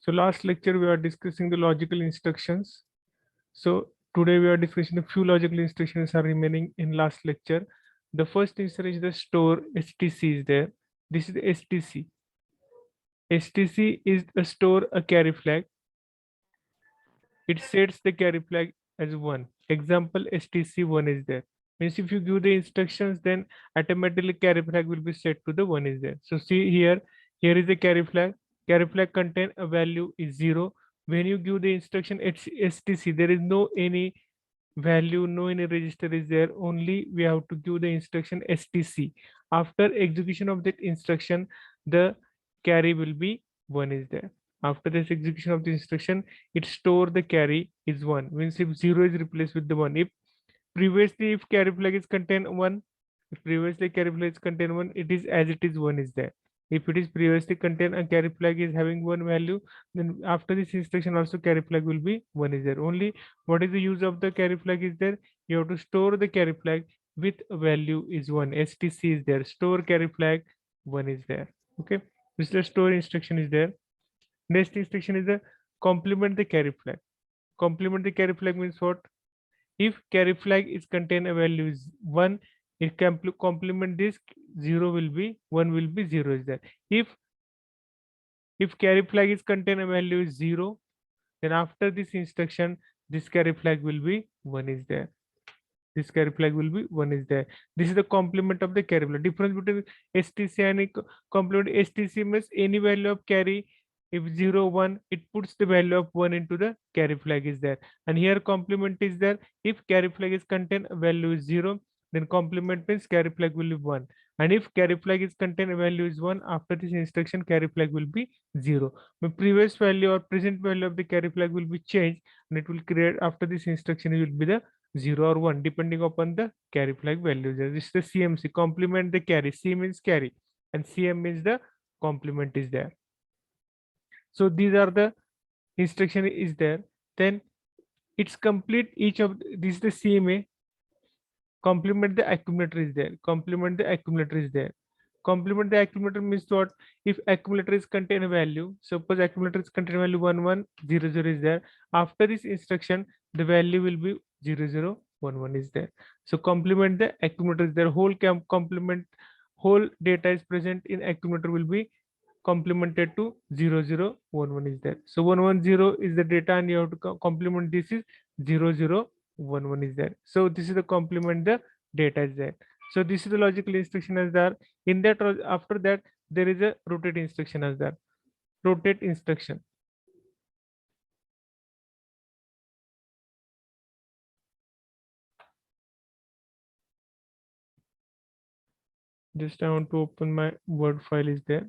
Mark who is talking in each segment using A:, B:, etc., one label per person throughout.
A: So last lecture we are discussing the logical instructions. So today we are discussing a few logical instructions are remaining in last lecture. The first instruction is the store stc is there. This is the stc. stc is a store a carry flag. It sets the carry flag as 1. Example stc1 is there. Means if you give the instructions, then automatically carry flag will be set to the 1 is there. So see here, here is the carry flag. Carry flag contain a value is 0. When you give the instruction stc, there is no any value, no any register is there. Only we have to give the instruction stc. After execution of that instruction, the carry will be 1 is there. After this execution of the instruction, it store the carry is 1. Means if 0 is replaced with the 1. If previously if carry flag is contain 1, if previously carry flag is contain 1, it is as it is 1 is there. If it is previously contain a carry flag is having 1 value, then after this instruction also carry flag will be 1 is there. Only what is the use of the carry flag is there? You have to store the carry flag with a value is 1. stc is there. Store carry flag 1 is there. Okay. This is the store instruction is there. Next instruction is the complement the carry flag. Complement the carry flag means what? If carry flag is contain a value is 1, it can complement this 0 will be 1 will be 0 is there. If carry flag is contain a value is 0, then after this instruction, this carry flag will be 1 is there. This carry flag will be 1 is there. This is the complement of the carry flag. Difference between stc and complement. stc means any value of carry. If 0 1, it puts the value of 1 into the carry flag is there. And here complement is there. If carry flag is contain a value is 0, then complement means carry flag will be 1. And if carry flag is contain a value is 1, after this instruction carry flag will be 0. The previous value or present value of the carry flag will be changed, and it will create after this instruction it will be the 0 or 1 depending upon the carry flag values. This is the CMC, complement the carry. C means carry and CM means the complement is there. So these are the instruction is there. Then it's complete each of this is the CMA. Complement the accumulator is there. Complement the accumulator is there. Complement the accumulator means what? If accumulator is contain a value, suppose accumulator is contain value 1 1 0 0 is there. After this instruction, the value will be 0 0 1 1 is there. So complement the accumulator is there. Whole complement, whole data is present in accumulator will be complemented to 0 0 1 1 is there. So 1 1 0 is the data, and you have to complement this is 0 0 1 1 is there. So this is the complement the data is there. So this is the logical instruction as there. In that, after that, there is a rotate instruction as there. Rotate instruction. Just I want to open my Word file is there.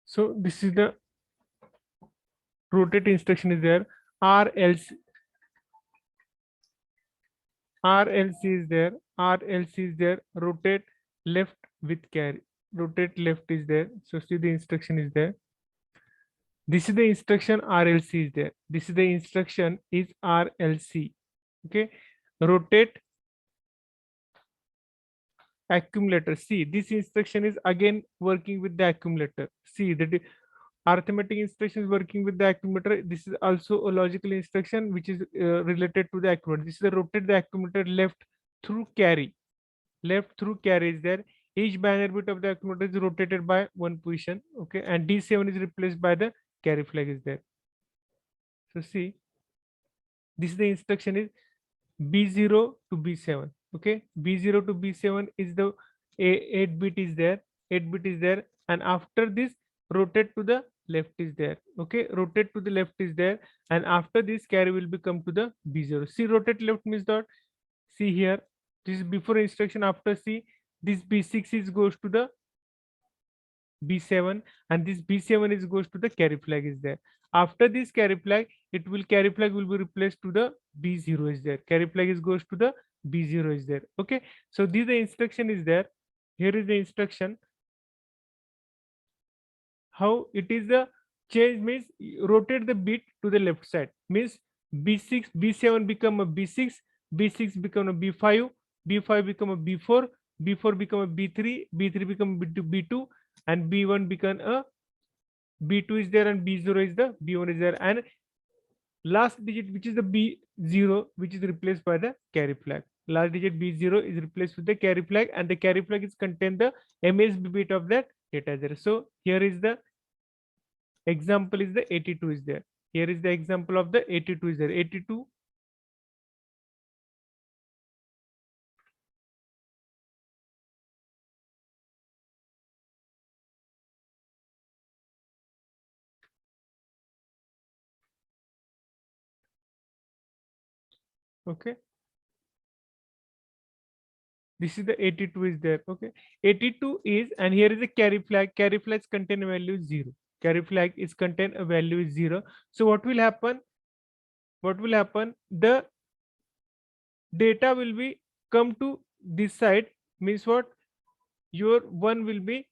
A: So this is the rotate instruction is there. RLC is there. RLC is there. Rotate left with carry. Rotate left is there. So see the instruction is there. This is the instruction RLC is there. This is the instruction is RLC. Okay. Rotate accumulator. See, this instruction is again working with the accumulator. See, the arithmetic instruction is working with the accumulator. This is also a logical instruction which is related to the accumulator. This is the rotate the accumulator left through carry. Left through carry is there. Each binary bit of the accumulator is rotated by one position. Okay, and D7 is replaced by the carry flag is there. So see, this is the instruction is B0 to B7. Okay, B0 to B7 is the 8 bit is there. 8 bit is there, and after this rotate to the left is there. Okay, rotate to the left is there, and after this carry will become to the B0. See, rotate left means that, see here, this is before instruction. After C, this B6 is goes to the B7, and this B7 is goes to the carry flag is there. After this carry flag, carry flag will be replaced to the B0 is there. Carry flag is goes to the B0 is there. Okay, so this the instruction is there. Here is the instruction. How it is the change means rotate the bit to the left side means B6, B7 become a B6, B6 become a B5, B5 become a B4, B4 become a B3, B3 become a B2, and B1 become a B2 is there, and B0 is the B1 is there, and last digit which is the B0 which is replaced by the carry flag. Last digit B0 is replaced with the carry flag, and the carry flag is contain the MSB bit of that data there. So here is the example is the 82 is there. Here is the example of the 82 is there. 82. Okay. This is the 82 is there. Okay. 82 is, and here is a carry flag. Carry flags contain a value 0. Carry flag is contain a value is 0. So what will happen? What will happen? The data will be come to this side means what? Your 1 will be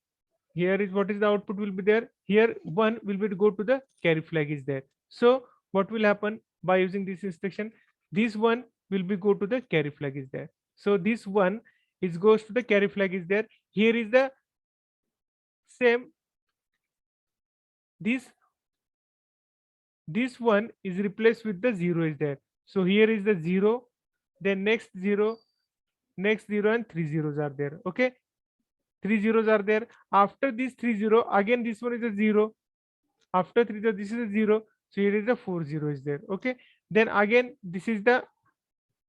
A: here is what is the output will be there. Here 1 will be to go to the carry flag is there. So what will happen by using this instruction? This 1 will be go to the carry flag is there. So this 1 is goes to the carry flag is there. Here is the same. This 1 is replaced with the 0 is there. So here is the 0, then next 0, next 0, and 3 zeros are there. Okay, 3 zeros are there. After this 3 0, again this one is a 0. After 3 0, this is a 0. So here is a 4 0 is there. Okay, then again this is the,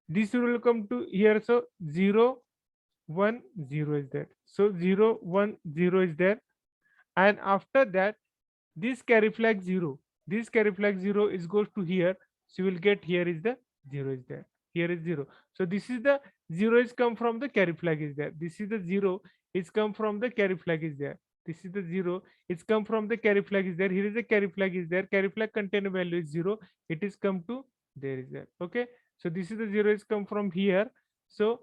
A: this will come to here. So 0 1 0 is there. So 0 1 0 is there, and after that this carry flag 0, this carry flag 0 is goes to here. So you will get here is the 0 is there. Here is 0. So this is the 0 is come from the carry flag is there. This is the 0 is come from the carry flag is there. This is the 0 it's come from the carry flag is there. Here is the carry flag is there. Carry flag contain value is 0. It is come to there is there. Okay, so this is the 0 is come from here. So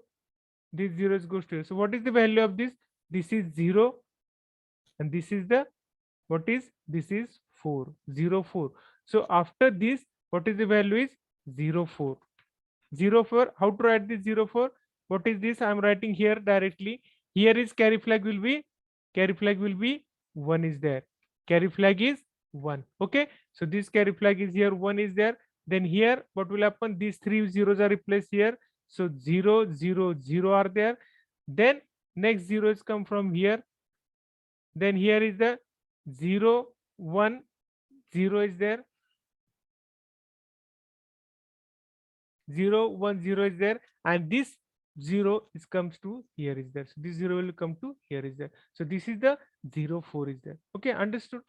A: this 0 is goes to here. So what is the value of this? This is 0, and this is the, what is this is 4 0 4. So after this, what is the value is 0 4 0 4. How to write this 0 4? What is this? I am writing here directly. Here is carry flag will be, carry flag will be 1 is there. Carry flag is 1. Okay, so this carry flag is here 1 is there. Then here what will happen? These 3 zeros are replaced here. So 0 0 0 are there. Then next 0 is come from here. Then here is the 0 1 0 is there. 0 1 0 is there, and this 0 is comes to here is there. So this 0 will come to here is there. So this is the 0 4 is there. Okay, understood?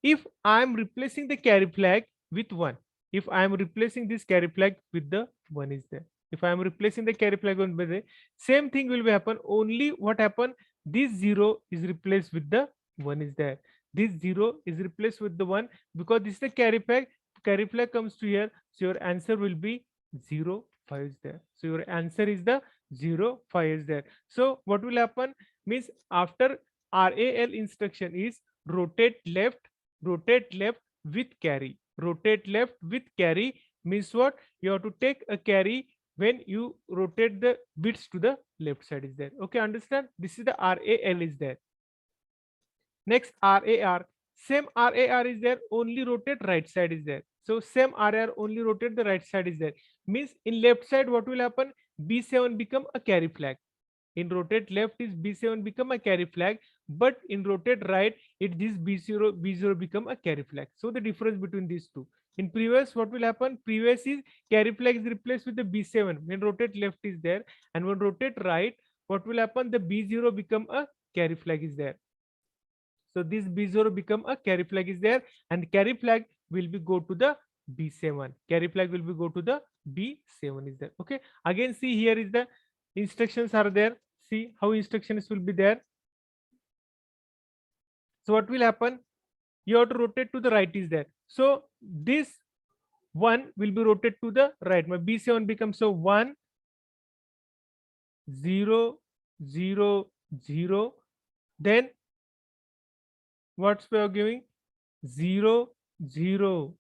A: If I am replacing the carry flag with 1, if I am replacing this carry flag with the 1 is there, if I am replacing the carry flag on the same thing will be happen. Only what happen? This 0 is replaced with the 1 is there. This 0 is replaced with the 1 because this is the carry flag. Carry flag comes to here. So your answer will be 0 5 is there. So your answer is the 0 5 is there. So what will happen means after RAL instruction is rotate left with carry. Rotate left with carry means what? You have to take a carry when you rotate the bits to the left side is there. Okay, understand? This is the RAL is there. Next RAR, same RAR is there, only rotate right side is there. So same RAR only rotate the right side is there. Means in left side what will happen? B7 become a carry flag. In rotate left is B7 become a carry flag, but in rotate right it this B0 become a carry flag. So the difference between these two. In previous what will happen? Previous is carry flag is replaced with the B7 when rotate left is there, and when rotate right what will happen? The B0 become a carry flag is there. So this B0 become a carry flag is there, and carry flag will be go to the B7. Carry flag will be go to the B7 is there. Okay. Again, see here is the instructions are there. See how instructions will be there. So what will happen? You have to rotate to the right is there. So this 1 will be rotated to the right. My B7 becomes so 1 0 0 0. Then what's we are giving? 0 0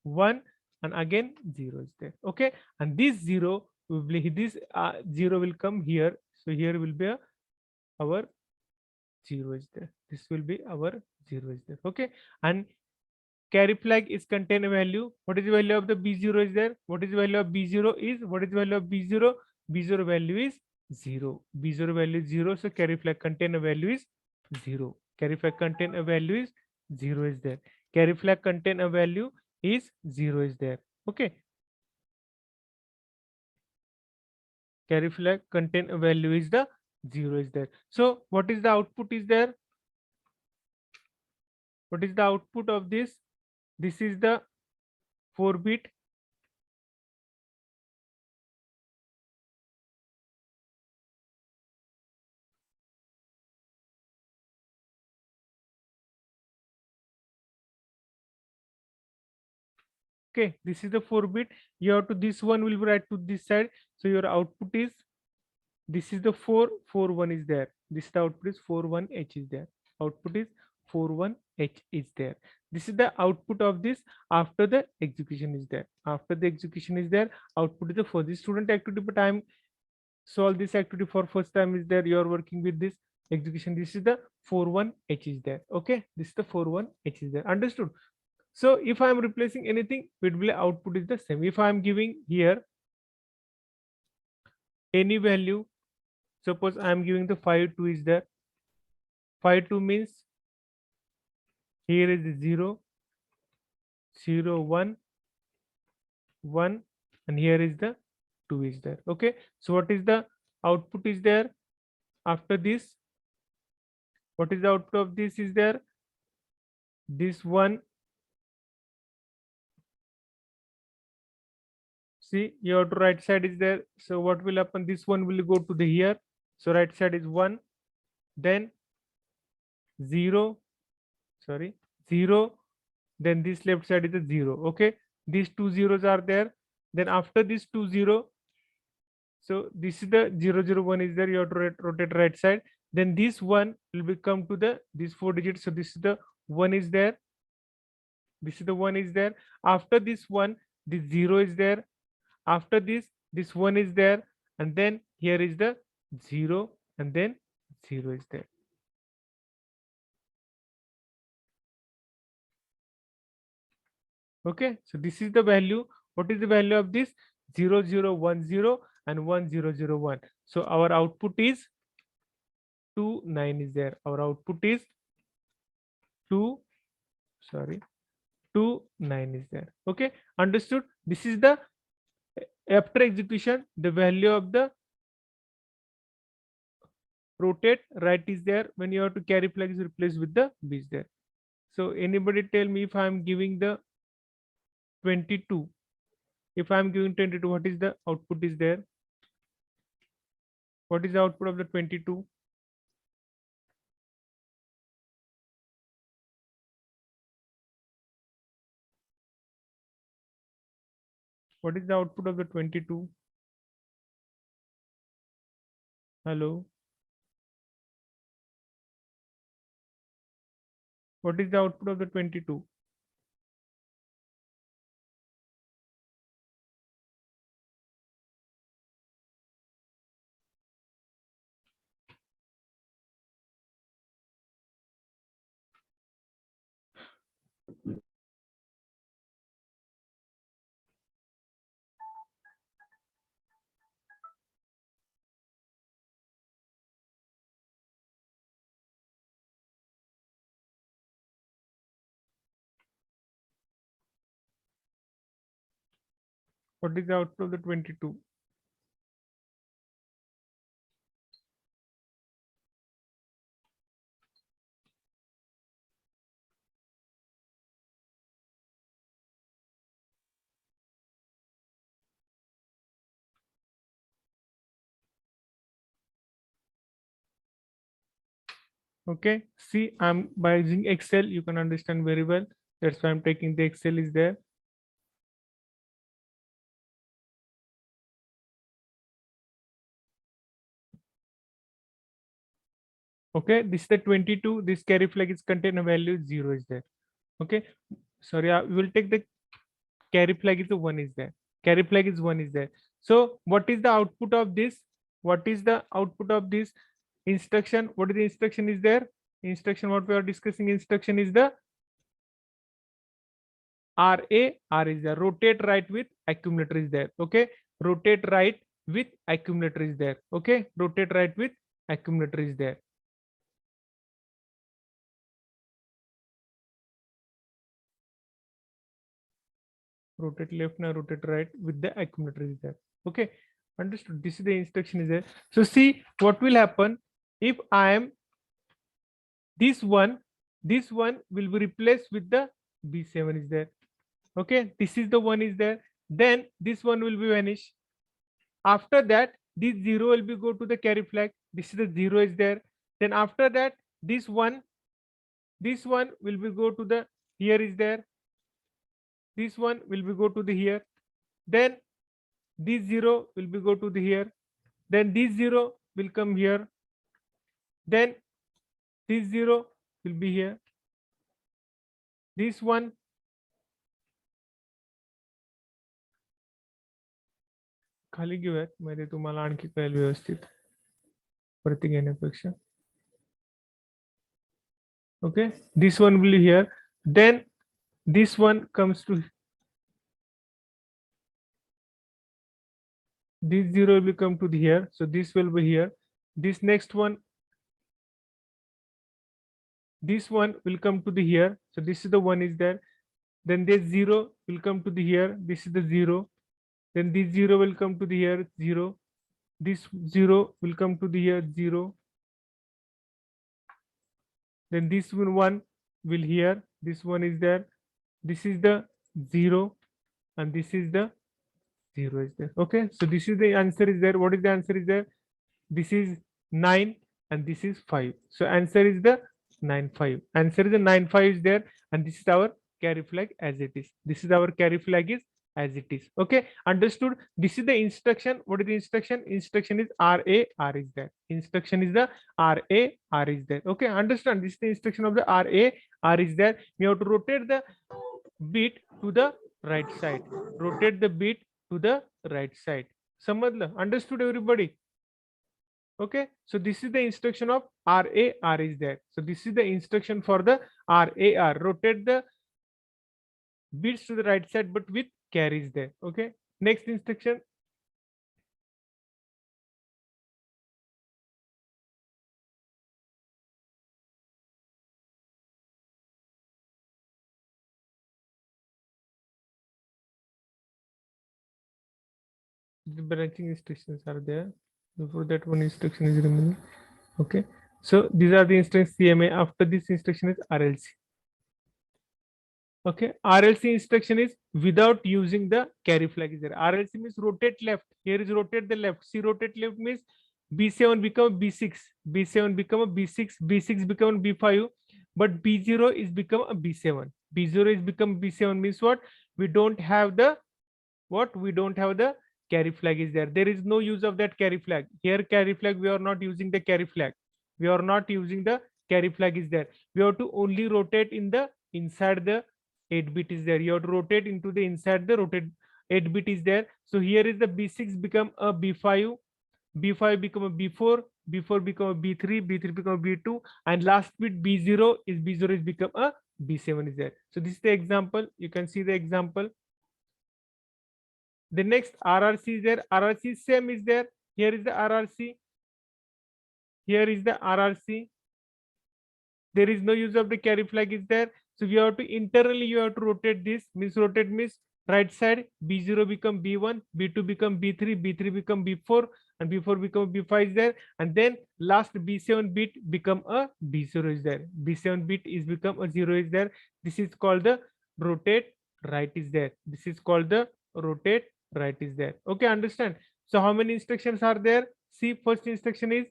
A: 1, and again 0 is there. Okay, and this 0 will be this 0 will come here. So here will be our 0 is there. This will be our 0 is there. Okay, and carry flag is contain a value. What is the value of the B0 is there? What is the value of B0 is? What is the value of B0? B0 value is 0. B0 value is 0. So carry flag contain a value is 0. Carry flag contain a value is 0 is there. Carry flag contain a value is 0 is there. Okay. Carry flag contain a value is the 0 is there. So what is the output is there? What is the output of this? This is the 4-bit. Okay, this is the 4-bit. You have to, this one will be right to this side. So your output is, this is the 441 is there. This the output is 41H is there. Output is 41H is there. This is the output of this after the execution is there. After the execution is there, output is the for this student activity, but I'm solve this activity for first time is there. You are working with this execution. This is the 41H is there. Okay, this is the 41H is there. Understood? So if I am replacing anything, it will output is the same. If I am giving here any value, suppose I am giving the 52 is there. 52 means here is 0 0 1 1, and here is the 2 is there. Okay, so what is the output is there after this? What is the output of this is there? This one, see your right side is there. So what will happen? This one will go to the here. So right side is 1, then 0, sorry, 0, then this left side is a 0. Okay, these two zeros are there. Then after this 2 0, so this is the 001 is there. You have to rotate right side. Then this one will become to the this 4 digits. So this is the 1 is there. This is the 1 is there. After this one, this 0 is there. After this 1 is there, and then here is the 0, and then 0 is there. Okay, so this is the value. What is the value of this? 0010 and 1001. So our output is 29 is there. Our output is 2, sorry, 29 is there. Okay, understood? This is the after execution, the value of the rotate right is there. When you have to carry flag is replaced with the B is there. So anybody tell me if I am giving the 22, if I am giving 22, what is the output is there? What is the output of the 22? What is the output of the 22? Hello. What is the output of the 22? What is the output of the 22? Okay, see, I'm by using Excel, you can understand very well. That's why I'm taking the Excel is there. Okay, this is the 22. This carry flag is contain a value 0 is there. Okay, sorry, we will take the carry flag is the 1 is there. Carry flag is 1 is there. So what is the output of this? What is the output of this instruction? What is the instruction is there? Instruction what we are discussing instruction is the R is there. Rotate right with accumulator is there. Okay, rotate right with accumulator is there. Okay, rotate right with accumulator is there. Rotate left now rotate right with the accumulator is there. Okay, understood. This is the instruction is there. So see what will happen if I am this one will be replaced with the B7 is there. Okay, this is the one is there, then this one will be vanished. After that this 0 will be go to the carry flag. This is the 0 is there. Then after that this one will be go to the here is there. This one will be go to the here. Then this 0 will be go to the here. Then this 0 will come here. Then this 0 will be here. This one खाली घेऊयात मध्ये तुम्हाला आणखी कळेल व्यवस्थित प्रति घेण्यापेक्षा. Okay, this one will be here. Then this one comes to this 0 will come to the here. So this will be here. This next one, this one will come to the here. So this is the one is there. Then this 0 will come to the here. This is the 0. Then this 0 will come to the here 0. This 0 will come to the here 0. Then this one will here. This one is there. This is the 0 and this is the 0 is there. Okay, so this is the answer is there. What is the answer is there? This is 9 and this is 5. So answer is the 9 5. Answer is the 9 5 is there, and this is our carry flag as it is. This is our carry flag is as it is. Okay, understood. This is the instruction. What is the instruction? Instruction is R is there. Instruction is the R is there. Okay, understand. This is the instruction of the R is there. We have to rotate the bit to the right side. Rotate the bit to the right side. समजलं? Understood everybody? Okay, so this is the instruction of R is there. So this is the instruction for the R. Rotate the bits to the right side but with carries there. Okay, next instruction. The branching instructions are there. Before that one instruction is removed. Okay, so these are the instructions CMA. After this instruction is RLC. Okay, RLC instruction is without using the carry flag is there. RLC means rotate left. Here is rotate the left. See, rotate left means B7 become B6, B7 become a B6, B6 become B5, but B0 is become a B7. B0 is become B7 means what? We don't have the what? We don't have the carry flag is there. There is no use of that carry flag. Here carry flag, we are not using the carry flag. We are not using the carry flag is there. We have to only rotate in the inside the 8 bit is there. You have to rotate into the inside the rotate 8 bit is there. So here is the B6 become a B5, B5 become a B4, B4 become a B3, B3 become a B2, and last bit B0 is become a B7 is there. So this is the example. You can see the example. The next RRC is there. RRC same is there. Here is the RRC. Here is the RRC. There is no use of the carry flag is there. So you have to internally you have to rotate this. Means rotate means right side B0 become B1, B2 become B3, B3 become B4, and B4 become B5 is there. And then last B7 bit become a B0 is there. B7 bit is become a 0 is there. This is called the rotate right is there. This is called the rotate right is there. Okay, understand? So how many instructions are there? See, first instruction is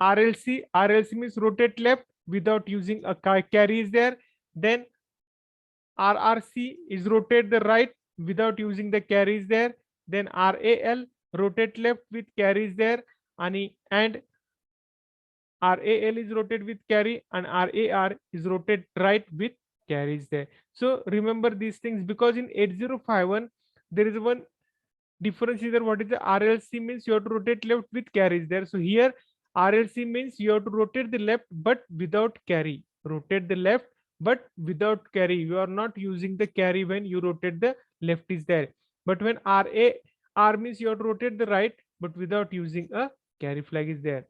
A: RLC means rotate left without using a carry is there. Then RRC is rotate the right without using the carry is there. Then RAL rotate left with carry is there. And RAL is rotate with carry, and RAR is rotate right with carry is there. So remember these things, because in 8051 there is one difference is there. What is the RLC means? You have to rotate left with carry is there. So here RLC means you have to rotate the left but without carry. Rotate the left but without carry. You are not using the carry when you rotate the left is there. But when R means you have to rotate the right but without using a carry flag is there.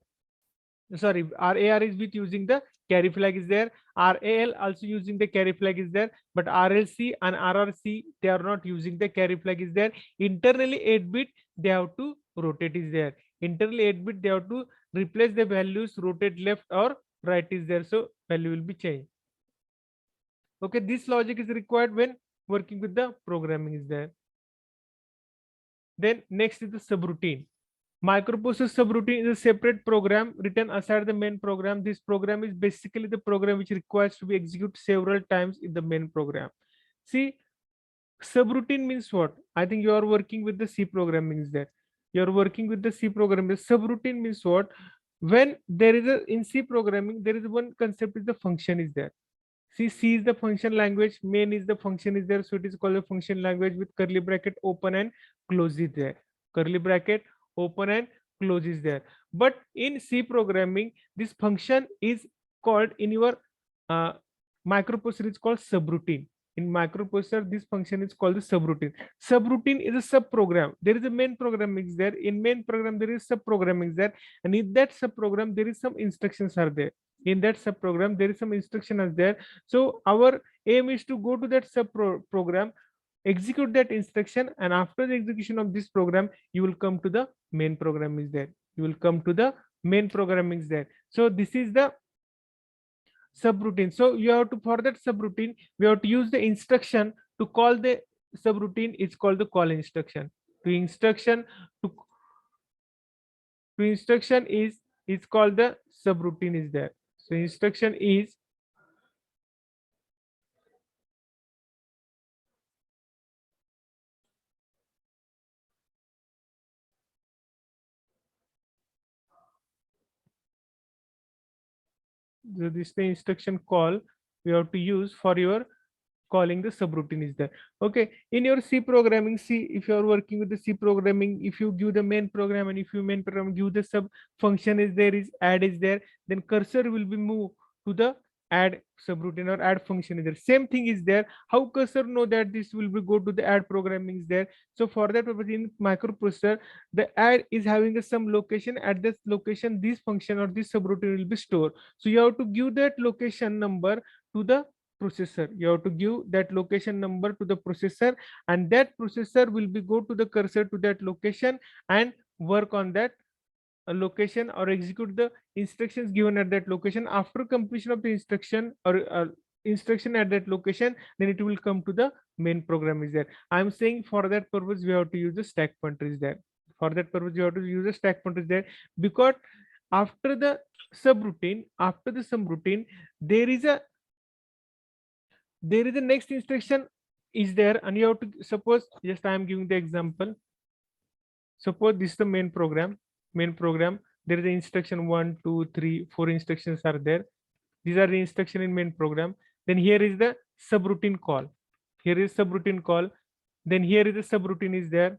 A: Sorry, RAR is with using the carry flag is there. RAL also using the carry flag is there, but RLC and RRC they are not using the carry flag is there. Internally 8-bit they have to rotate is there. Internally 8-bit they have to replace the values, rotate left or right is there, so value will be changed. Okay, this logic is required when working with the programming is there. Then next is the subroutine. Microprocessor subroutine is a separate program written aside the main program. This program is basically the program which requires to be executed several times in the main program. See, subroutine means what? I think you are working with the C programming is there. You are working with the C programming. Subroutine means what? When there is a in C programming, there is one concept is the function is there. See, C is the function language, main is the function is there, so it is called a function language with curly bracket open and close is there. Curly bracket open and close is there. But in C programming, this function is called in your microprocessor is called subroutine. In microprocessor, this function is called the subroutine. Subroutine is a subprogram. There is a main program is there. In main program, there is subprogramming there, and in that subprogram, there is some instructions are there. In that subprogram, there is some instruction is there. So our aim is to go to that subprogram, execute that instruction, and after the execution of this program, you will come to the main program is there. You will come to the main program is there. So this is the subroutine. So you have to, for that subroutine, we have to use the instruction to call the subroutine. It's called the call instruction. To instruction to instruction is it's called the subroutine is there. So instruction is this is the instruction call we have to use for your calling the subroutine is there. Okay, in your C programming, C, if you are working with the C programming, if you give the main program and if you main program give the sub function is there, is add is there, then cursor will be moved to the add subroutine or add function is there. Same thing is there. How cursor know that this will be go to the add programming is there? So for that purpose, in microprocessor, the add is having a some location. At this location, this function or this subroutine will be stored. So you have to give that location number to the processor. You have to give that location number to the processor, and that processor will be go to the cursor to that location and work on that location or execute the instructions given at that location. After completion of the instruction or instruction at that location, then it will come to the main program is there. I'm saying for that purpose we have to use the stack pointer is there. For that purpose you have to use the stack pointer is there, because after the subroutine, there is a next instruction is there, and you have to suppose, just I am giving the example. Suppose this is the main program. There is the instruction 1 2 3 4 instructions are there. These are the instruction in main program. Then here is the subroutine call. Here is subroutine call. Then here is the subroutine is there.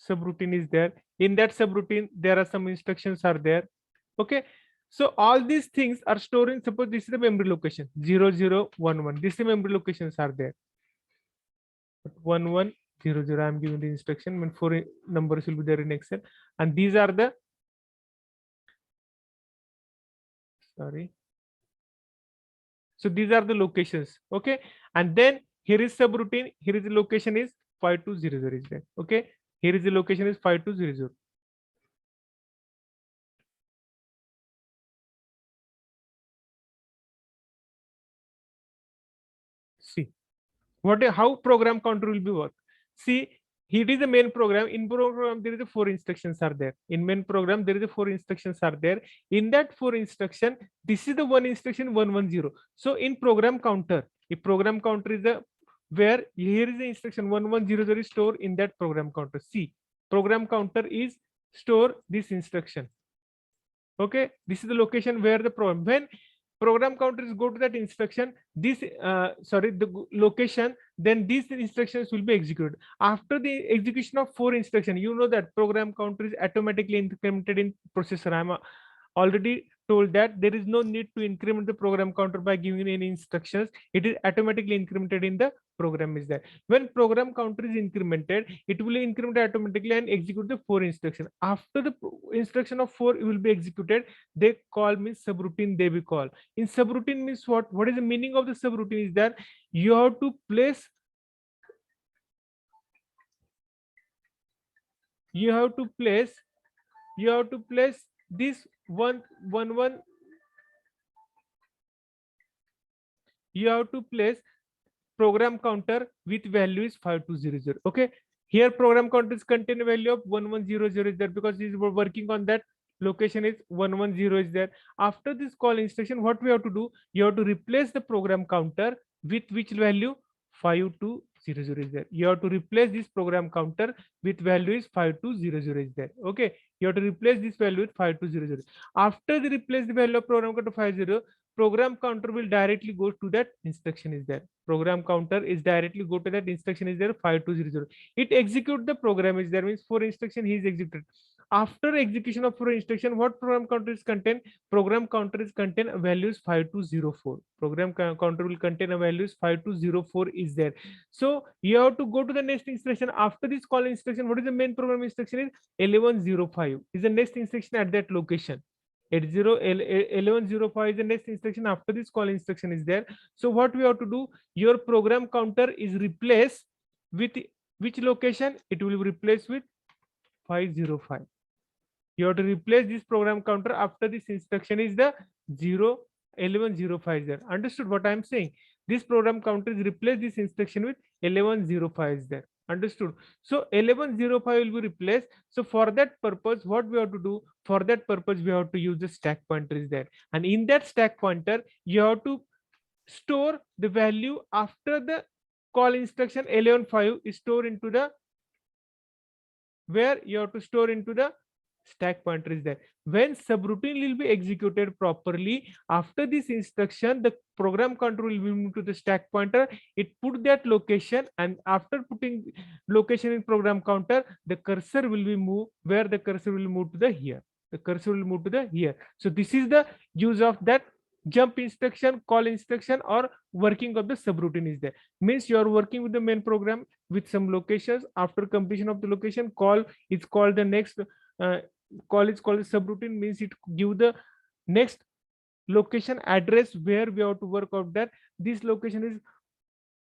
A: Subroutine is there. In that subroutine, there are some instructions are there. Okay. So all these things are stored in, suppose this is the memory location 0011. This is the memory locations are there. 1100. I'm giving the instruction when 4 numbers will be there in Excel, and these are the so these are the locations. Okay, and then here is subroutine. Here is the location is 5200 is there. Okay, here is the location is 5200. See how program counter will be work. See, it is the main program. In program there is a 4 instructions are there. In main program there is a 4 instructions are there. In that 4 instruction, this is the one instruction 110. So in program counter, if program counter is the where here is the instruction 1100 is stored in that program counter. See, program counter is store this instruction. Okay, this is the location where the program, when program counters go to that instruction, this the location, then these instructions will be executed. After the execution of 4 instruction, you know that program counter is automatically incremented in processor. I'm already told that there is no need to increment the program counter by giving any instructions. It is automatically incremented in the program is there. When program counter is incremented, it will increment automatically and execute the 4 instruction. After the instruction of 4 will be executed, they call means subroutine they will call. In subroutine means what is the meaning of the subroutine is that you have to place this one you have to place program counter with value is 5200. Okay, here program counter is contain a value of 1100 is there because is working on that location is 110 is there. After this call instruction, what we have to do, you have to replace the program counter with which value 5200 is there. You have to replace this program counter with value is 5200 is there. Okay, you have to replace this value with 5200. After the replace the value of program counter 50, program counter will directly go to that instruction is there. Program counter is directly go to that instruction is there 5200. It execute the program is there means 4 instruction he is executed. After execution of 4 instruction, what program counter is contain? Program counter is contain values 5204. Program counter will contain a values 5204 is there. So you have to go to the next instruction. After this call instruction, what is the main program instruction is 1105 is the next instruction at that location. 1105 is the next instruction. After this call instruction is there. So what we have to do, your program counter is replaced with which location? It will be replaced with 505. You have to replace this program counter after this instruction is the 1105 is there. Understood what I am saying? This program counter is replace this instruction with 1105 is there. Understood? So 1105 will be replaced. So for that purpose, what we have to do? For that purpose, we have to use the stack pointer is there. And in that stack pointer, you have to store the value after the call instruction 11.5 is stored into the where you have to store into the stack pointer is there. When subroutine will be executed properly, after this instruction, the program counter will be moved to the stack pointer. It put that location, and after putting location in program counter, the cursor will be moved where the cursor will move to the here. The cursor will move to the here. So this is the use of that jump instruction, call instruction, or working of the subroutine is there. Means you are working with the main program with some locations. After completion of the location, call is called the next call is called subroutine, means it give the next location address where we have to work out that this location is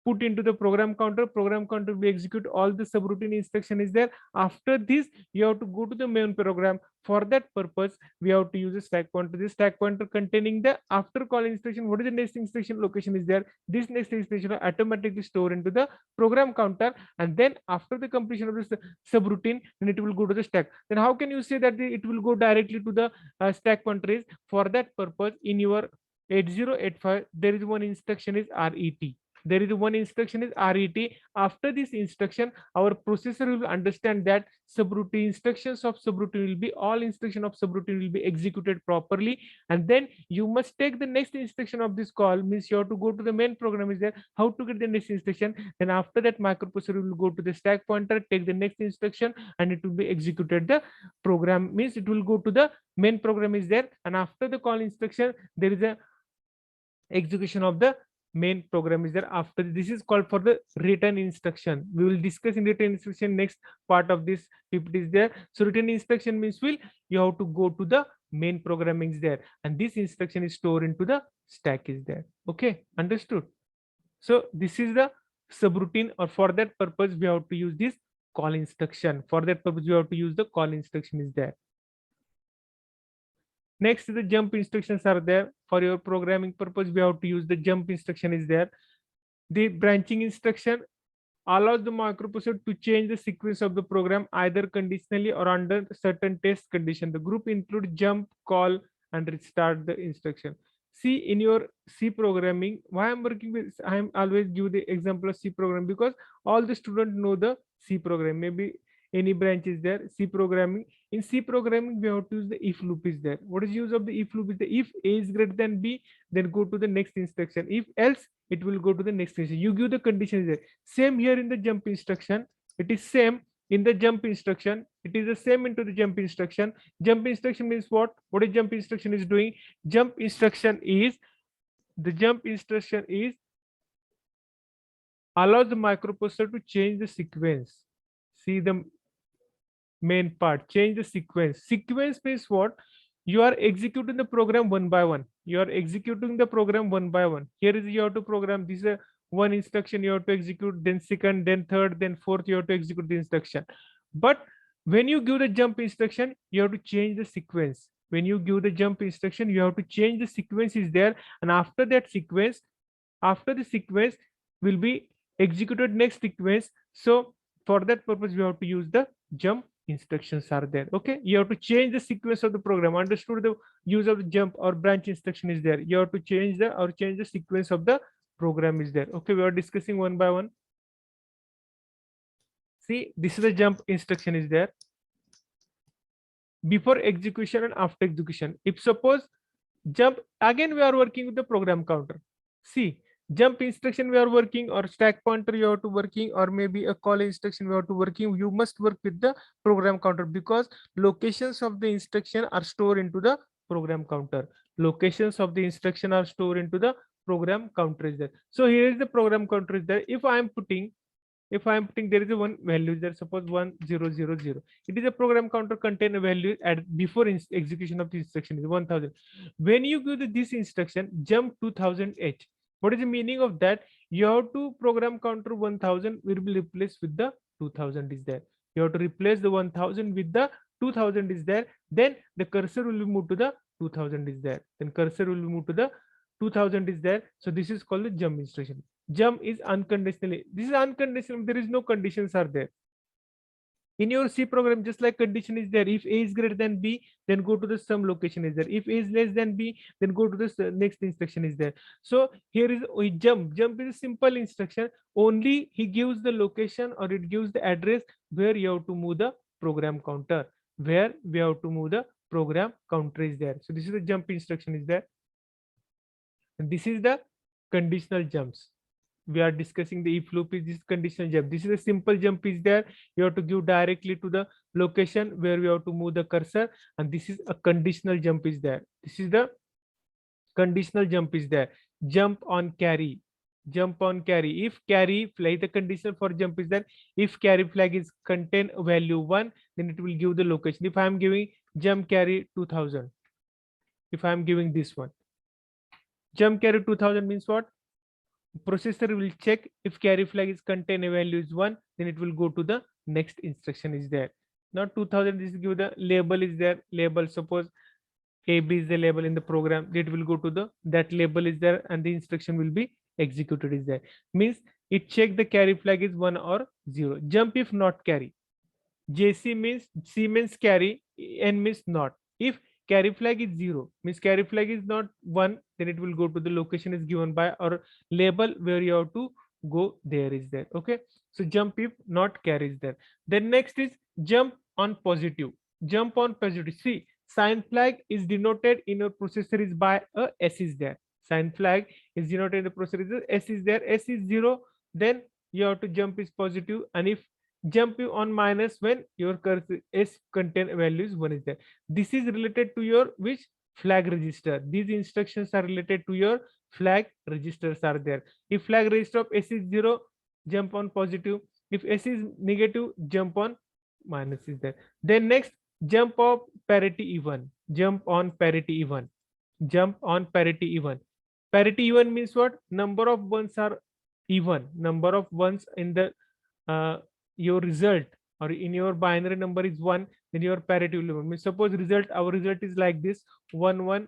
A: put into the program counter. Program counter will execute all the subroutine instruction is there. After this, you have to go to the main program. For that purpose, we have to use a stack pointer. This stack pointer containing the after call instruction, what is the next instruction location is there. This next instruction will automatically store into the program counter, and then after the completion of this subroutine, then it will go to the stack. Then how can you say that it will go directly to the stack pointer? Is for that purpose in your 8085 there is one instruction is RET. There is one instruction is RET. After this instruction, our processor will understand that subroutine instructions of subroutine will be all instruction of subroutine will be executed properly, and then you must take the next instruction of this call. Means you have to go to the main program is there. How to get the next instruction? Then after that, microprocessor will go to the stack pointer, take the next instruction, and it will be executed. The program means it will go to the main program is there, and after the call instruction, there is a execution of the main program is there. After this is called for the return instruction. We will discuss in return instruction next part of this PPT is there. So return instruction means you have to go to the main programming is there, and this instruction is stored into the stack is there. Okay, understood? So this is the subroutine, or for that purpose we have to use this call instruction. For that purpose we have to use the call instruction is there. Next, the jump instructions are there. For your programming purpose, we have to use the jump instruction is there. The branching instruction, allows the microprocessor to change the sequence of the program either conditionally or under certain test condition. The group includes jump, call, and restart the instruction. See, in your C programming, why I'm working with, I'm always give the example of C program because all the students know the C program. Maybe any branch is there, C programming. In C programming, we have to use the if loop is there. What is use of the if loop? Is the if A is greater than B, then go to the next instruction. If else, it will go to the next instruction. You give the conditions there. Same here in the jump instruction. It is same in the jump instruction. It is the same into the jump instruction. Jump instruction means what? What is jump instruction is doing? Jump instruction is allows the microprocessor to change the sequence. See the main part, change the sequence. Sequence means what? You are executing the program one by one. You are executing the program one by one. Here is you have to program. This is a one instruction you have to execute, then second, then third, then fourth, you have to execute the instruction. But when you give the jump instruction, you have to change the sequence. When you give the jump instruction, you have to change the sequence is there, and after that sequence, after the sequence will be executed next sequence. So for that purpose, we have to use the jump instructions are there. Okay, you have to change the sequence of the program. Understood? The use of the jump or branch instruction is there. You have to change the sequence of the program is there. Okay, we are discussing one by one. See, this is the jump instruction is there before execution and after execution. If suppose jump, again we are working with the program counter. See, jump instruction we are working, or stack pointer you have to working, or maybe a call instruction we have to working. You must work with the program counter because locations of the instruction are stored into the program counter. Locations of the instruction are stored into the program counter is there. So here is the program counter is there. If I am putting there is a one value there, suppose 1000. It is a program counter contain a value at before execution of the instruction is 1000. When you give this instruction jump 2000h, what is the meaning of that? You have to program counter 1000 will be replaced with the 2000 is there. You have to replace the 1000 with the 2000 is there. Then the cursor will be moved to the 2000 is there. Then cursor will be moved to the 2000 is there. So this is called the jump instruction. Jump is unconditionally. This is unconditional. There is no conditions are there. In your C program, just like condition is there. If A is greater than B, then go to the some location is there. If A is less than B, then go to the next instruction is there. So here is jump. Jump is a simple instruction. Only he gives the location or it gives the address where you have to move the program counter. Where we have to move the program counter is there. So this is the jump instruction is there. And this is the conditional jumps. We are discussing the if loop is this conditional jump. This is a simple jump is there. You have to give directly to the location where we have to move the cursor, and this is a conditional jump is there. This is the conditional jump is there. Jump on carry. Jump on carry. If carry flag, the condition for jump is that if carry flag is contain value 1, then it will give the location. If I am giving jump carry 2000, if I am giving this one, jump carry 2000 means what? Processor will check if carry flag is contain a value is 1, then it will go to the next instruction is there. Now 2000 is give the label is there. Label, suppose AB is the label in the program, it will go to the that label is there and the instruction will be executed is there. Means it check the carry flag is 1 or 0. Jump if not carry. JC means C means carry, N means not. If carry flag is 0 means carry flag is not 1, then it will go to the location is given by or label where you have to go there is there. Okay, so jump if not carry is there. Then next is jump on positive. Jump on positive. See, sign flag is denoted in your processor is by a S is there. Sign flag is denoted in the processor is S is there. S is 0, then you have to jump is positive, and if jump on minus when your cursor S contain values 1 is there. This is related to your which flag register. These instructions are related to your flag registers are there. If flag register of S is 0, jump on positive. If S is negative, jump on minus is there. Then next, jump of parity even. Jump on parity even. Jump on parity even. Parity even means what? Number of ones are even. Number of ones in the your result or in your binary number is 1, then your parity will be 1. Suppose our result is like this 1 1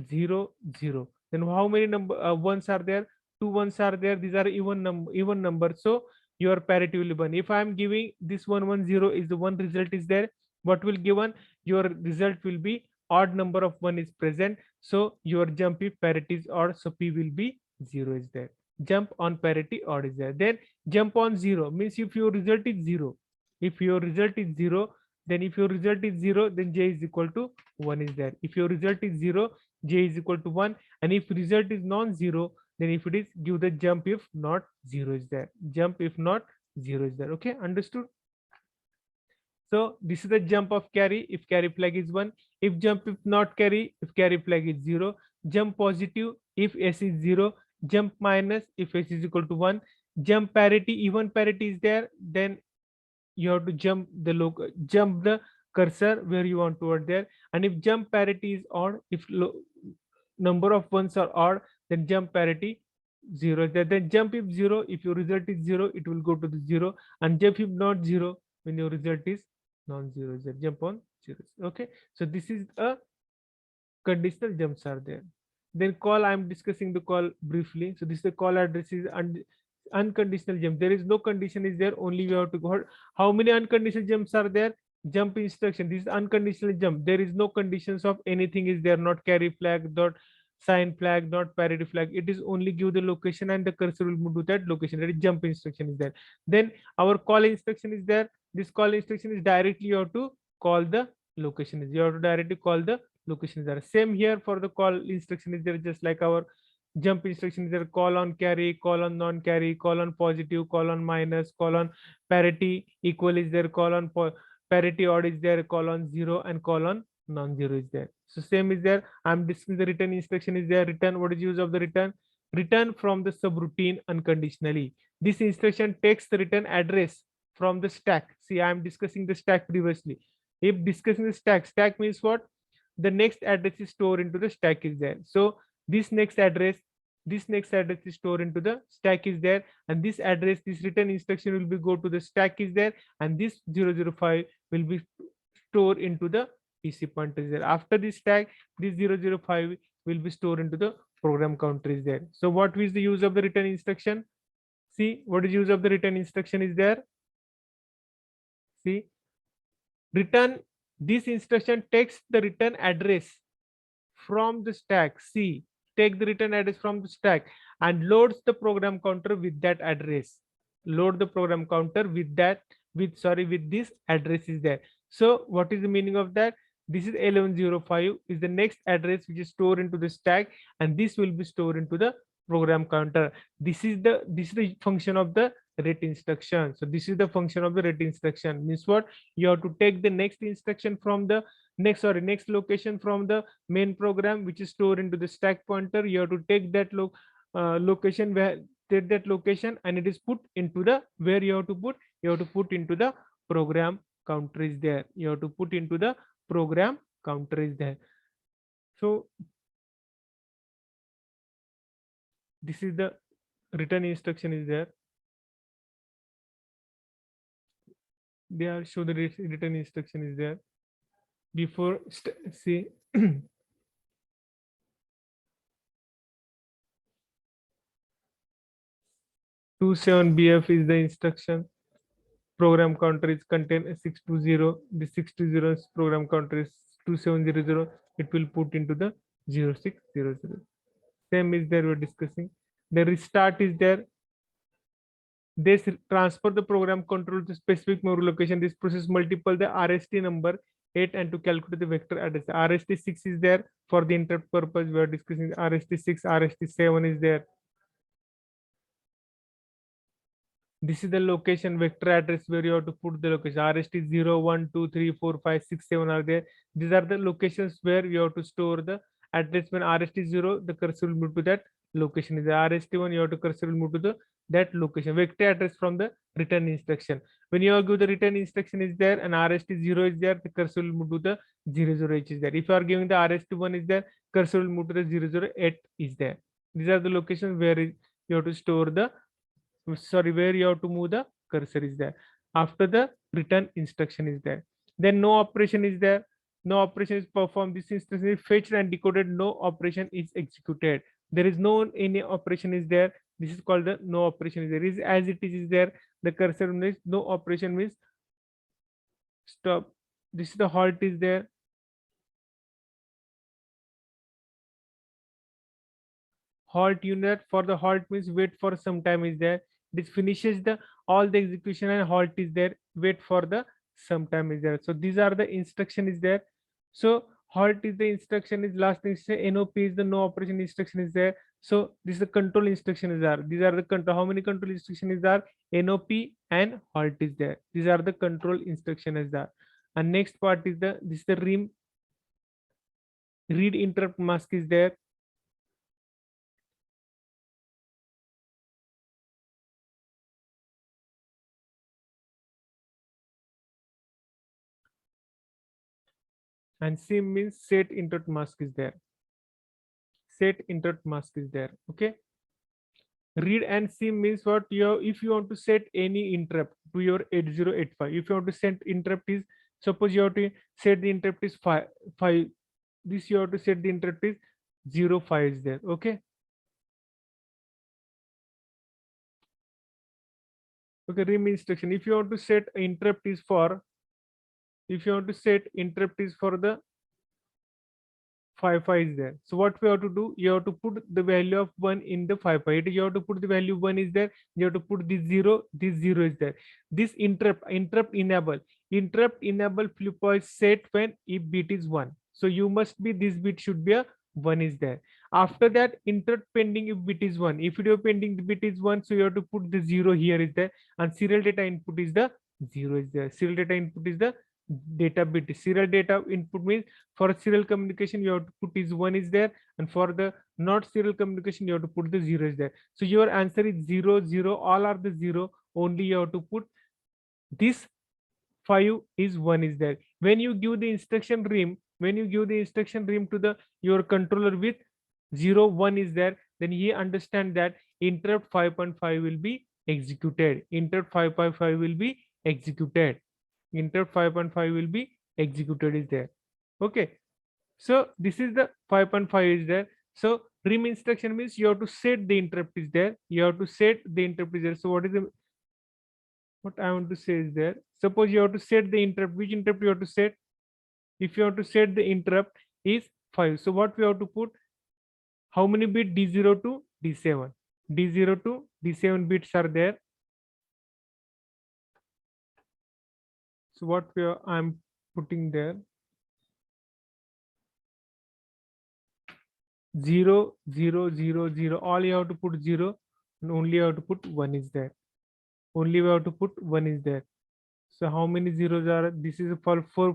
A: 0 0. Then how many number ones are there? 2 ones are there. These are even number. So your parity will be 1. If I am giving this 110 is the one result is there, what will given? Your result will be odd number of 1 is present. So your jump if parity is odd, so P will be 0 is there. Jump on parity odd is there. Then jump on 0 means if your result is 0. If your result is 0, then if your result is 0, then J is equal to 1 is there. If your result is 0, J is equal to 1. And if result is non-zero, then if it is, give the jump if not 0 is there. Jump if not 0 is there. Okay, understood? So this is the jump of carry if carry flag is 1. If jump if not carry, if carry flag is 0. Jump positive if S is 0. Jump minus if S is equal to 1. Jump parity, even parity is there, then you have to jump the cursor where you want toward there. And if jump parity is odd, if number of ones are odd, then jump parity 0 is there. Then jump if 0, if your result is 0, it will go to the 0. And jump if not 0, when your result is non-zero is there. Jump on 0. Okay, so this is a conditional jumps are there. Then call, I am discussing the call briefly. So this is the call address is unconditional jump. There is no condition is there, only we have to go. How many unconditional jumps are there? Jump instruction, this is unconditional jump. There is no conditions of anything is there, not carry flag, not sign flag, not parity flag. It is only give the location and the cursor will move to that location. That is jump instruction is there. Then our call instruction is there. This call instruction is directly you have to call the location is, you have to directly call the location is there. Same here for the call instruction is there, just like our jump instruction is there. Call on carry, call on non-carry, call on positive, call on minus, call on parity equal is there, call on parity odd is there, call on 0, and call on non-zero is there. So same is there. I'm discussing the return instruction is there. Return, what is use of the return? Return from the subroutine unconditionally. This instruction takes the return address from the stack. See, I'm discussing the stack previously. If discussing the stack means what? The next address is stored into the stack is there. So this next address is stored into the stack is there, and this address, this return instruction will be go to the stack is there, and this 005 will be stored into the PC pointer is there. After this stack, this 005 will be stored into the program counter is there. So what is the use of the return instruction? See, what is use of the return instruction is there? See, return, this instruction takes the return address from the stack. See, take the return address from the stack and loads the program counter with that address. Load the program counter with that, with this address is there. So what is the meaning of that? This is 1105 is the next address which is stored into the stack, and this will be stored into the program counter. This is the function of the ret instruction. So this is the function of the ret instruction. Means what? You have to take the next instruction from the next location from the main program which is stored into the stack pointer. You have to take that location, where take that location, and it is put into the, where you have to put into the program counter is there. You have to put into the program counter is there. So this is the return instruction is there. They are show the return instruction is there. Before see 27BF is the instruction. Program counter is contain 620. The 620 program counter is 2700. It will put into the 0600. Same is there we're discussing. The restart is there. This transfer the program control to specific memory location. This process multiple the RST number 8 and to calculate the vector address. RST6 is there for the interrupt purpose. We are discussing RST6, RST7 is there. This is the location vector address where you have to put the location. RST 0, 1, 2, 3, 4, 5, 6, 7 are there. These are the locations where you have to store the address. When RST 0, the cursor will move to that location. Is the RST 1, you have to cursor will move to that location. Vector address from the return instruction. When you give the return instruction is there and RST 0 is there, the cursor will move to the 00H is there. If you are giving the RST 1 is there, cursor will move to the 008 is there. These are the locations where you have to store the, where you have to move the cursor is there. After the return instruction is there, then no operation is there. No operation is performed. This instruction is fetched and decoded. No operation is executed. There is no any operation is there. This is called the no operation is there. Is as it is there. The cursor means no operation means stop. This is the halt is there. Halt unit for the halt means wait for some time is there. This finishes the all the execution and halt is there. Wait for the some time is there. So these are the instruction is there. So halt is the instruction is last thing say NOP is the no operation instruction is there. So this is the control instruction is there. These are the control. How many control instruction is there? NOP and halt is there. These are the control instruction is there. And next part is the this is the read interrupt mask is there. And sim means set interrupt mask is there. Set interrupt mask is there. Okay. Read and sim means what you if you want to set any interrupt to your 8085. If you want to set interrupt is suppose you have to set the interrupt is 5. This you have to set the interrupt is 05 is there. Okay. Okay, rim instruction. If you want to set interrupt is for if you want to set interrupt is for the 5 is there. So what we have to do, you have to put the value of 1 in the 5. You have to put the value 1 is there. You have to put this 0 is there. This interrupt enable flip is set when if bit is 1. So you must be this bit should be a 1 is there. After that interrupt pending if bit is 1. If video pending the bit is 1, so you have to put the 0 here is there, and serial data input is the 0 is there. Serial data input is the data bit. Serial data input means for serial communication you have to put is 1 is there, and for the not serial communication you have to put the 0 is there. So your answer is 0 0, all are the 0, only you have to put this 5 is 1 is there. When you give the instruction rim to the your controller with 0 1 is there, then he understand that interrupt 5.5 will be executed. Interrupt 5.5 will be executed. Interrupt 5.5 will be executed is there. Okay. So this is the 5.5 is there. So rim instruction means you have to set the interrupt is there. You have to set the interrupt is there. So what I want to say is there. Suppose you have to set the interrupt. Which interrupt you have to set? If you have to set the interrupt is 5. So what we have to put? How many bit D0 to D7? D0 to D7 bits are there. So what I'm putting there? 0 0 0 0. All you have to put 0, and only you have to put 1 is there. Only we have to put 1 is there. So how many zeros are? This is for 4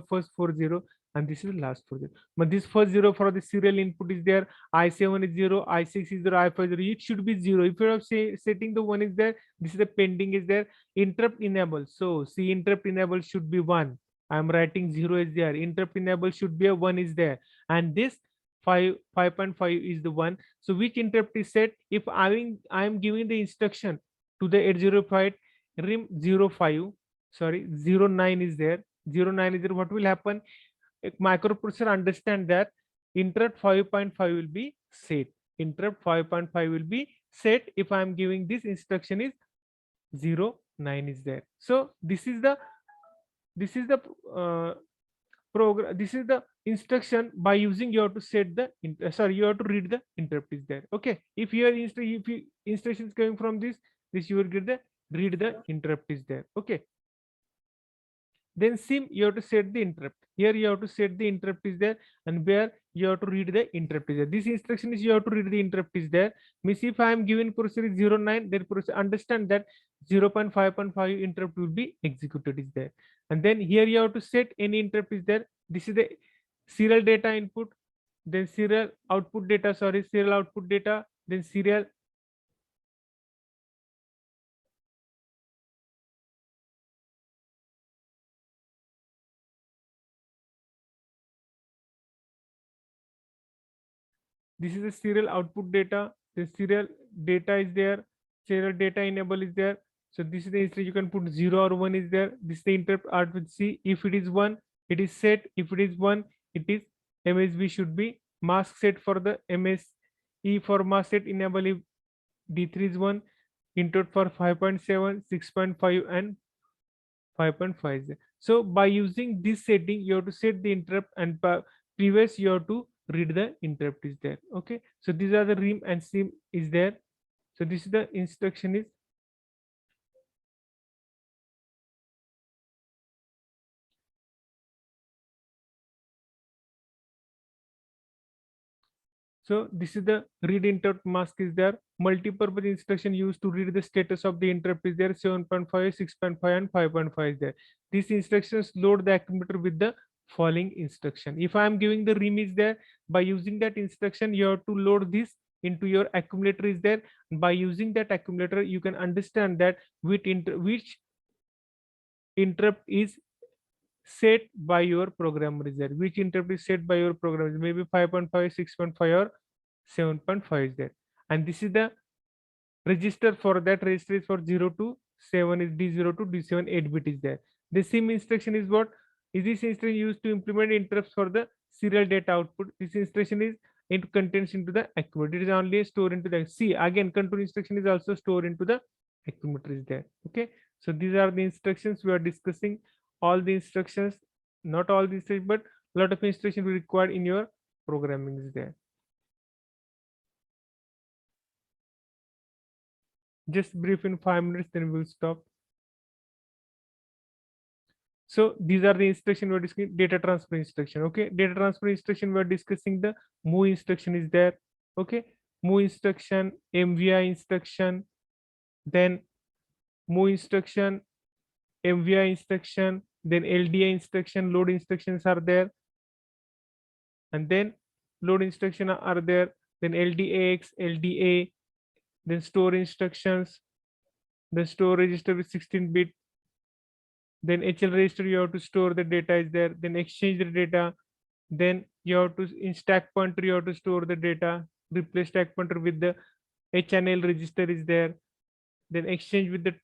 A: first 40, and this is last 40. But this first 0 for the serial input is there. I7 is 0, I6 is 0, I5 is 0. It should be 0. If you are setting the 1 is there, this is the pending is there. Interrupt enable. So see, interrupt enable should be 1. I am writing 0 is there. Interrupt enable should be a 1 is there. And this 5.5 is the 1. So which interrupt is set? If I am giving the instruction to the 805 rim 05, sorry 09 is there, 09 is there, what will happen? A microprocessor understand that interrupt 5.5 will be set. Interrupt 5.5 will be set if I am giving this instruction is 09 is there. So this is the program. This is the instruction by using you have to set the you have to read the interrupt is there. Okay, if your instruction is coming from this you will get the read the interrupt is there. Okay, then sim you have to set the interrupt. Here you have to set the interrupt is there, and where you have to read the interrupt is there. This instruction is you have to read the interrupt is there. Means if I am given processor is 09, then processor understand that 0.5.5 interrupt will be executed is there. And then here you have to set any interrupt is there. This is the serial data input, then serial output data, serial output data, then serial this is the serial output data. The serial data is there. Serial data enable is there. So this is the instance you can put 0 or 1 is there. This is the interrupt output C. If it is 1, it is set. If it is 1, it is MSB should be mask set for the MSE for mask set enable. If D3 is 1, interrupt for 5.7, 6.5 and 5.5 is there. So by using this setting, you have to set the interrupt, and previous you have to read the interrupt is there. Okay, so these are the rim and sim is there. So this is the instruction is. So this is the read interrupt mask is there. Multi-purpose instruction used to read the status of the interrupt is there. 7.5, 6.5 and 5.5 is there. These instructions load the accumulator with the following instruction. If I am giving the rim is there, by using that instruction, you have to load this into your accumulator is there. By using that accumulator, you can understand that which interrupt is set by your programmer is there. Which interrupt is set by your programmer, maybe 5.5, 6.5 or 7.5 is there. And this is the register for that. Register is for 0 to 7 is D0 to D7, 8-bit is there. The sim instruction is what? Is this instruction used to implement interrupts for the serial data output? This instruction is it contains into the accumulator. It is only stored into the C. Again, control instruction is also stored into the accumulator is there. Okay. So these are the instructions we are discussing. All the instructions, not all these, but a lot of instruction we required in your programming is there. Just brief in 5 minutes, then we'll stop. So these are the instruction we're discussing. Data transfer instruction. Okay, data transfer instruction we're discussing. The move instruction is there. Okay, move instruction, MVI instruction, then move instruction, MVI instruction, then LDI instruction, load instructions are there, and then load instruction are there, then LDAX, LDA, then store instructions, the store register with 16-bit, then HL register you have to store the data is there, then exchange the data, then you have to in stack pointer you have to store the data, replace stack pointer with the H and L register is there, then exchange with the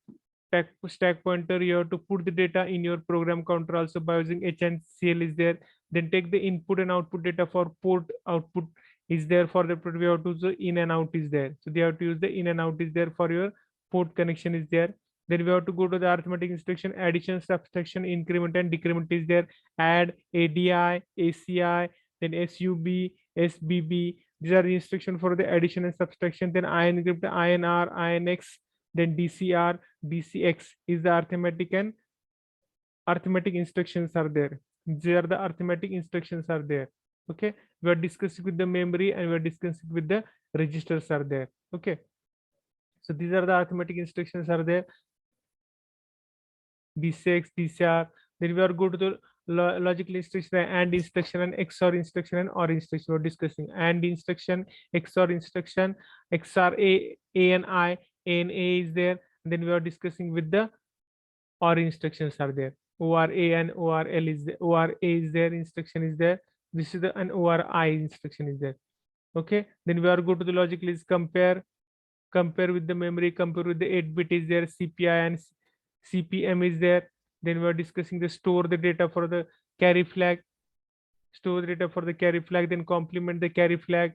A: stack pointer you have to put the data in your program counter also by using H and CL is there, then take the input and output data for port output is there. For the port we have to use the in and out is there, so they have to use the in and out is there for your port connection is there. Then we have to go to the arithmetic instruction, addition, subtraction, increment and decrement is there, add, ADI, ACI, then SUB, SBB. These are the instruction for the addition and subtraction. Then INCRYPT, INR, INX, then DCR, DCX is the arithmetic and arithmetic instructions are there. These are the arithmetic instructions are there. Okay, we are discussing with the memory and we are discussing with the registers are there. Okay, so these are the arithmetic instructions are there. D6, DCR. Then we are go to the logical instruction, and instruction, and XOR instruction, and OR instruction. We're discussing and instruction, XOR instruction, XOR A and I, A and A is there. And then we are discussing with the OR instructions are there. OR A and OR L is there. OR A is there. Instruction is there. This is the an OR I instruction is there. Okay. Then we are go to the logical is compare with the memory, compare with the 8-bit is there, CPI and CPM is there. Then we are discussing the store the data for the carry flag, store the data for the carry flag, then complement the carry flag,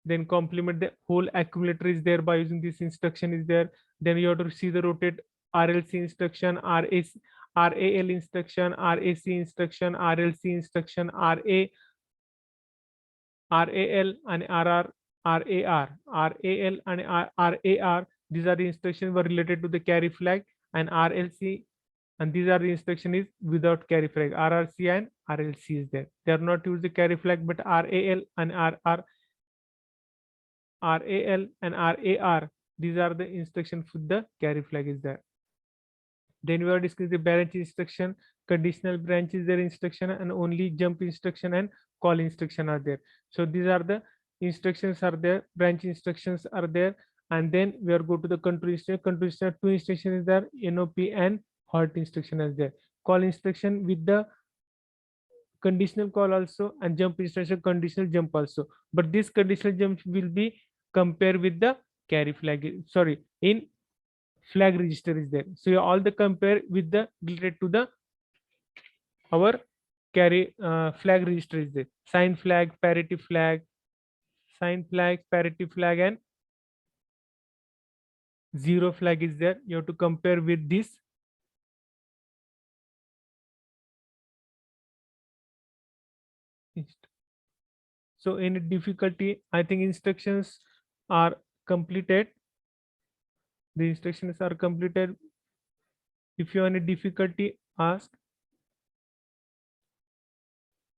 A: then complement the whole accumulator is there by using this instruction is there. Then you have to see the rotate RLC instruction, RAL instruction, RAC instruction, RLC instruction, RAL and RR, RAL and RAR. These are the instructions were related to the carry flag, and RLC, and these are the instruction is without carry flag. RRC and RLC is there. They are not use the carry flag, but RAL and RAL and RAR. These are the instructions with the carry flag is there. Then we are discussing the branch instruction, conditional branch is their instruction, and only jump instruction and call instruction are there. So these are the instructions are there, branch instructions are there, and then we are go to the control instruction. Control instruction, two instructions is there, NOP and halt instruction is there. Call instruction with the conditional call also, and jump instruction conditional jump also. But this conditional jump will be compared with the carry flag. Sorry, in flag register is there. So you all the compare with the related to the our carry flag register is there. Sign flag, parity flag, sign flag, parity flag, and zero flag is there. You have to compare with this. So any difficulty, I think instructions are completed. The instructions are completed. If you have any difficulty, ask.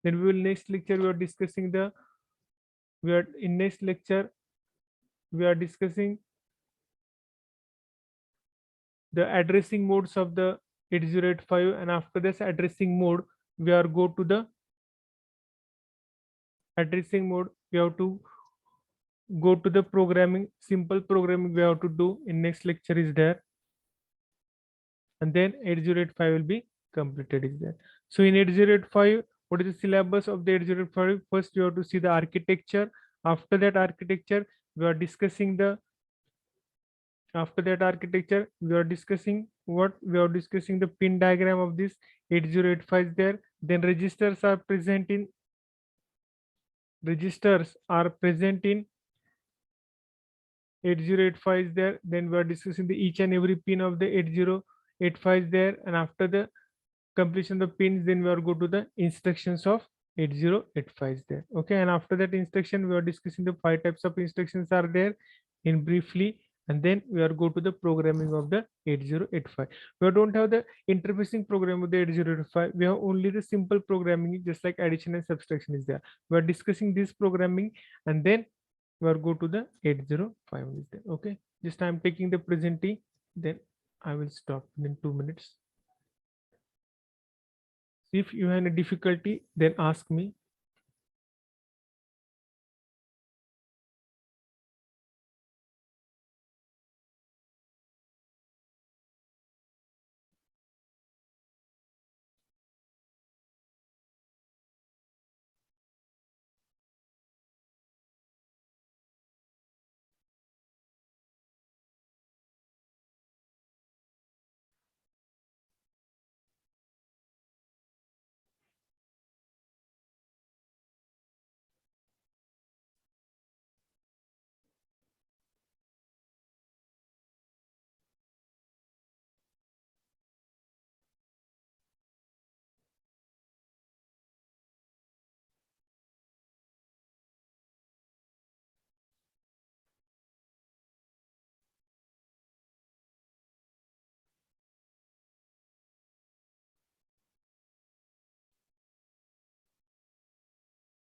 A: Then we will next lecture, we are in next lecture, we are discussing the addressing modes of the 8085, and after this addressing mode, we are go to the addressing mode. We have to go to the programming, simple programming we have to do in next lecture is there, and then 8085 will be completed is there. So in 8085, what is the syllabus of the 8085? First you have to see the architecture. After that architecture, we are discussing the after that architecture we are discussing the pin diagram of this 8085 is there. Then registers are present in 8085 is there. Then we are discussing the each and every pin of the 8085 is there, and after the completion of the pins, then we are go to the instructions of 8085 is there. Okay, and after that instruction we are discussing the 5 types of instructions are there in briefly, and then we are go to the programming of the 8085. We don't have the interfacing program of the 8085. We have only the simple programming, just like addition and subtraction is there. We are discussing this programming, and then we are go to the 805 is there. Okay, just I'm taking the presentee, then I will stop in 2 minutes. If you have any difficulty, then ask me.